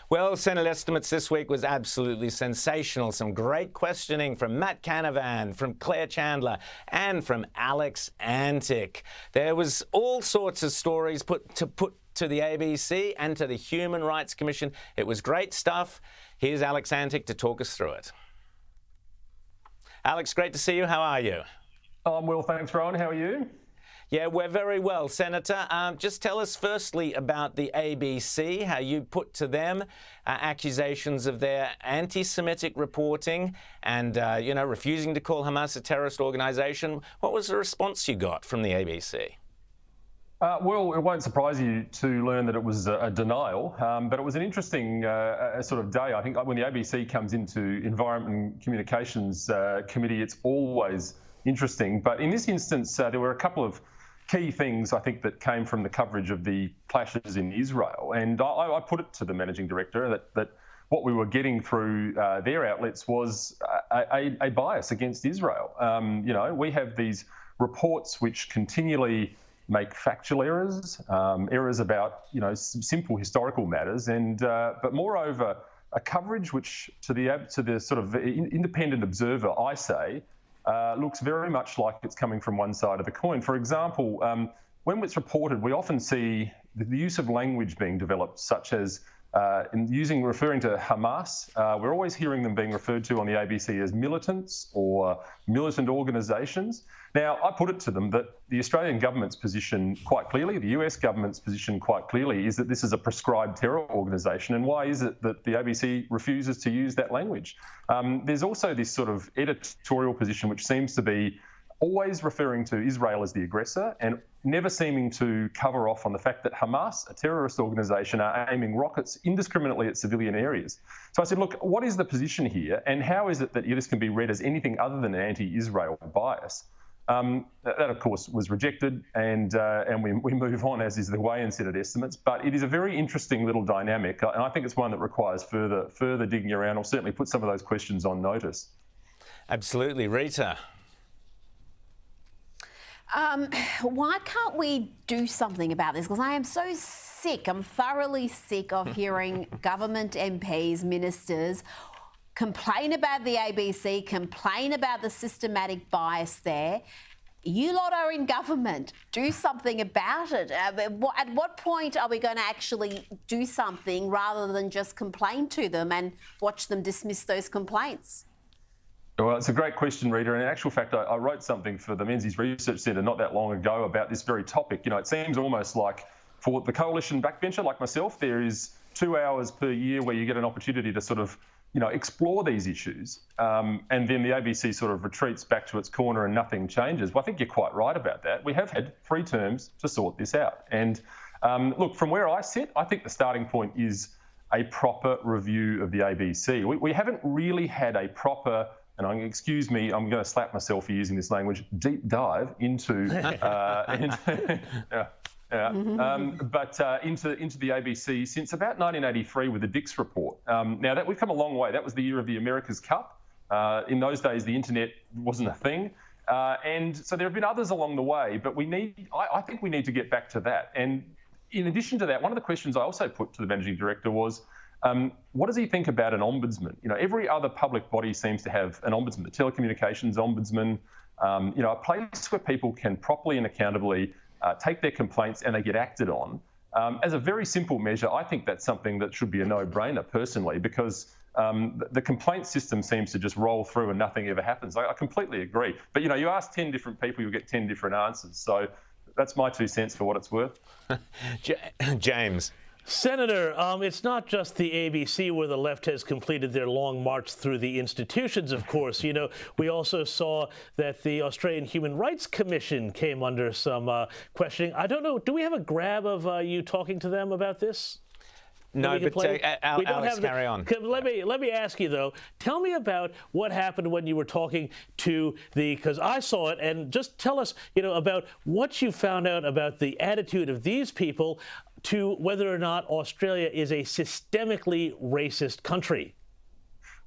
Well, Senate estimates this week was absolutely sensational. Some great questioning from Matt Canavan, from Claire Chandler, and from Alex Antic. There was all sorts of stories put to the ABC and to the Human Rights Commission. It was great stuff. Here's Alex Antic to talk us through it. Alex, great to see you. How are you? I'm well, thanks, Rowan. How are you? Yeah, we're very well, Senator. Just tell us firstly about the ABC, how you put to them accusations of their anti-Semitic reporting and, refusing to call Hamas a terrorist organisation. What was the response you got from the ABC? Well, it won't surprise you to learn that it was a denial, but it was an interesting sort of day. I think when the ABC comes into Environment and Communications Committee, it's always interesting. But in this instance, there were a couple of key things, I think, that came from the coverage of the clashes in Israel. And I put it to the Managing Director that what we were getting through their outlets was a bias against Israel. We have these reports which continually make factual errors, errors about, simple historical matters, and but moreover, a coverage which to the sort of independent observer, I say, looks very much like it's coming from one side of the coin. For example, when it's reported, we often see the use of language being developed, such as referring to Hamas. We're always hearing them being referred to on the ABC as militants or militant organisations. Now, I put it to them that the Australian government's position quite clearly, the US government's position quite clearly, is that this is a prescribed terror organisation. And why is it that the ABC refuses to use that language? There's also this sort of editorial position which seems to be always referring to Israel as the aggressor and never seeming to cover off on the fact that Hamas, a terrorist organisation, are aiming rockets indiscriminately at civilian areas. So I said, look, what is the position here, and how is it that this can be read as anything other than an anti-Israel bias? That, of course, was rejected, and we move on, as is the way in Senate estimates. But it is a very interesting little dynamic, and I think it's one that requires further digging around, or certainly put some of those questions on notice. Absolutely. Rita? Why can't we do something about this? Because I am so sick. I'm thoroughly sick of hearing government MPs, ministers complain about the ABC, complain about the systematic bias there. You lot are in government. Do something about it. At what point are we going to actually do something rather than just complain to them and watch them dismiss those complaints? Well, it's a great question, Rita. And in actual fact, I wrote something for the Menzies Research Centre not that long ago about this very topic. It seems almost like for the coalition backbencher like myself, there is 2 hours per year where you get an opportunity to sort of, explore these issues. And then the ABC sort of retreats back to its corner and nothing changes. Well, I think you're quite right about that. We have had 3 terms to sort this out. And look, from where I sit, I think the starting point is a proper review of the ABC. We haven't really had a proper, and excuse me, I'm going to slap myself for using this language, deep dive into into the ABC since about 1983 with the Dix report. Now that we've come a long way. That was the year of the America's Cup. In those days, the internet wasn't a thing, and so there have been others along the way. But I think we need to get back to that. And in addition to that, one of the questions I also put to the Managing Director was, what does he think about an ombudsman? Every other public body seems to have an ombudsman, the telecommunications ombudsman, a place where people can properly and accountably take their complaints and they get acted on. As a very simple measure, I think that's something that should be a no-brainer personally, because the complaint system seems to just roll through and nothing ever happens. I completely agree. But, you ask 10 different people, you'll get 10 different answers. So that's my 2 cents for what it's worth. James. Senator, it's not just the ABC where the left has completed their long march through the institutions, of course. We also saw that the Australian Human Rights Commission came under some questioning. I don't know, do we have a grab of you talking to them about this? No, but Alex, carry on. Let me ask you, though. Tell me about what happened when you were talking to because I saw it, and just tell us, about what you found out about the attitude of these people to whether or not Australia is a systemically racist country.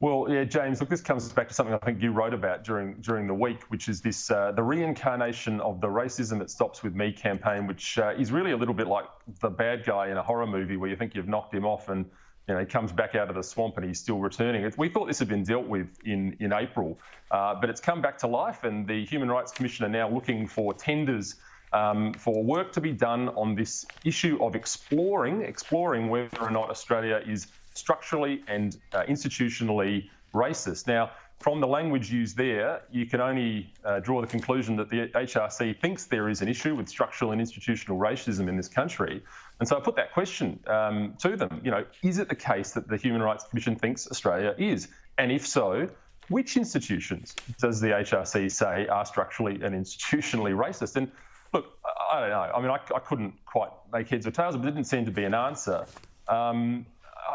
Well, yeah, James, look, this comes back to something I think you wrote about during the week, which is this the reincarnation of the Racism It Stops With Me campaign, which is really a little bit like the bad guy in a horror movie where you think you've knocked him off and he comes back out of the swamp and he's still returning. We thought this had been dealt with in April, but it's come back to life, and the Human Rights Commission are now looking for tenders for work to be done on this issue of exploring whether or not Australia is structurally and institutionally racist. Now, from the language used there, you can only draw the conclusion that the HRC thinks there is an issue with structural and institutional racism in this country. And so I put that question to them, is it the case that the Human Rights Commission thinks Australia is? And if so, which institutions does the HRC say are structurally and institutionally racist? And look, I don't know. I mean, I couldn't quite make heads or tails, but it didn't seem to be an answer.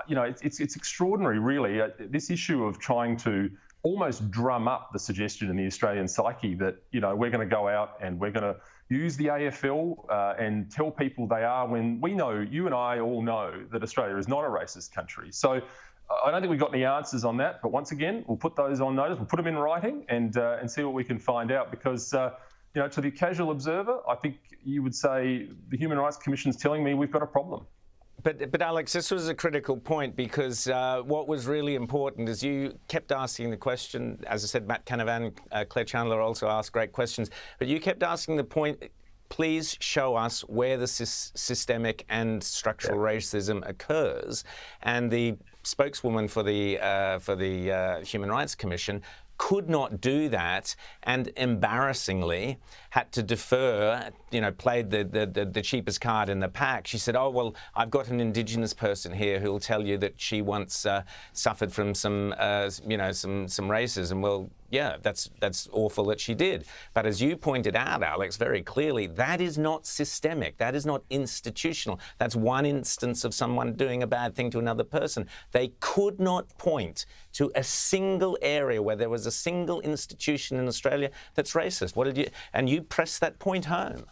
It's extraordinary, really, this issue of trying to almost drum up the suggestion in the Australian psyche that, we're going to go out and we're going to use the AFL and tell people they are, when we know, you and I all know, that Australia is not a racist country. So I don't think we've got any answers on that. But once again, we'll put those on notice. We'll put them in writing and see what we can find out, because, to the casual observer, I think you would say the Human Rights Commission's telling me we've got a problem. But Alex, this was a critical point, because what was really important is you kept asking the question. As I said, Matt Canavan, Claire Chandler also asked great questions, but you kept asking the point, please show us where the systemic and structural racism occurs. And the spokeswoman for the Human Rights Commission could not do that, and embarrassingly had to defer, played the cheapest card in the pack. She said, oh, well, I've got an Indigenous person here who'll tell you that she once suffered from some racism. Well, yeah, that's awful that she did. But as you pointed out, Alex, very clearly, that is not systemic. That is not institutional. That's one instance of someone doing a bad thing to another person. They could not point to a single area where there was a single institution in Australia that's racist. And you pressed that point home.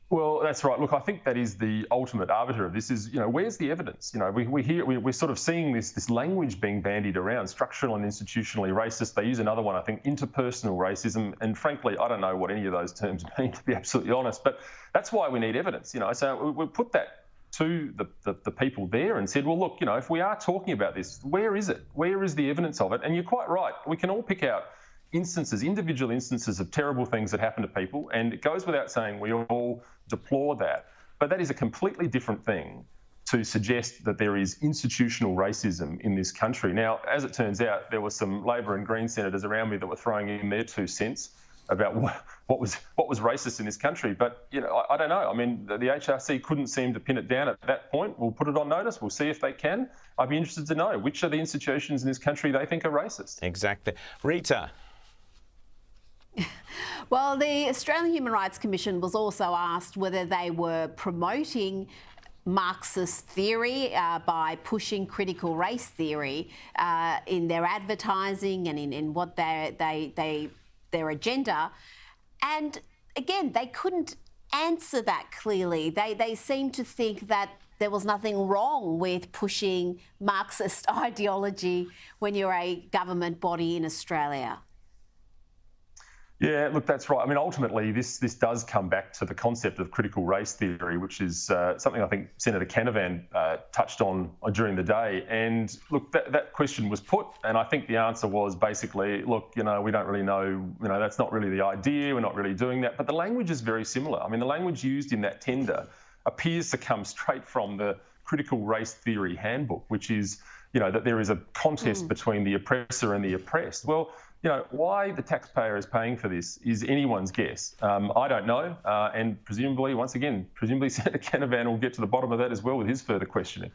Well, that's right. Look, I think that is the ultimate arbiter of this is, where's the evidence? We're sort of seeing this language being bandied around, structural and institutionally racist. They use another one, I think, interpersonal racism. And frankly, I don't know what any of those terms mean, to be absolutely honest. But that's why we need evidence, So we put that to the people there and said, well, look, if we are talking about this, where is it? Where is the evidence of it? And you're quite right. We can all pick out individual instances of terrible things that happen to people, and it goes without saying we all deplore that. But that is a completely different thing to suggest that there is institutional racism in this country. Now, as it turns out, there were some Labor and Green senators around me that were throwing in their 2 cents about what was racist in this country. But, I don't know. I mean, the HRC couldn't seem to pin it down at that point. We'll put it on notice. We'll see if they can. I'd be interested to know which of the institutions in this country they think are racist. Exactly. Rita. Well, the Australian Human Rights Commission was also asked whether they were promoting Marxist theory by pushing critical race theory in their advertising and in what their agenda. And again, they couldn't answer that clearly. They seemed to think that there was nothing wrong with pushing Marxist ideology when you're a government body in Australia. Yeah, look, that's right. I mean, ultimately, this does come back to the concept of critical race theory, which is something I think Senator Canavan touched on during the day. And look, that question was put, and I think the answer was basically, look, we don't really know, that's not really the idea, we're not really doing that. But the language is very similar. I mean, the language used in that tender appears to come straight from the critical race theory handbook, which is, that there is a contest between the oppressor and the oppressed. Well, why the taxpayer is paying for this is anyone's guess. I don't know. And presumably Senator Canavan will get to the bottom of that as well with his further questioning.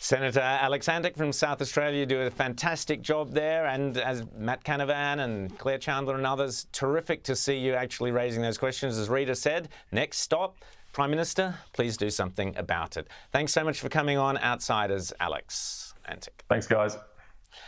Senator Alex Antic from South Australia do a fantastic job there. And as Matt Canavan and Claire Chandler and others, terrific to see you actually raising those questions. As Rita said, next stop, Prime Minister, please do something about it. Thanks so much for coming on Outsiders, Alex Antic. Thanks, guys.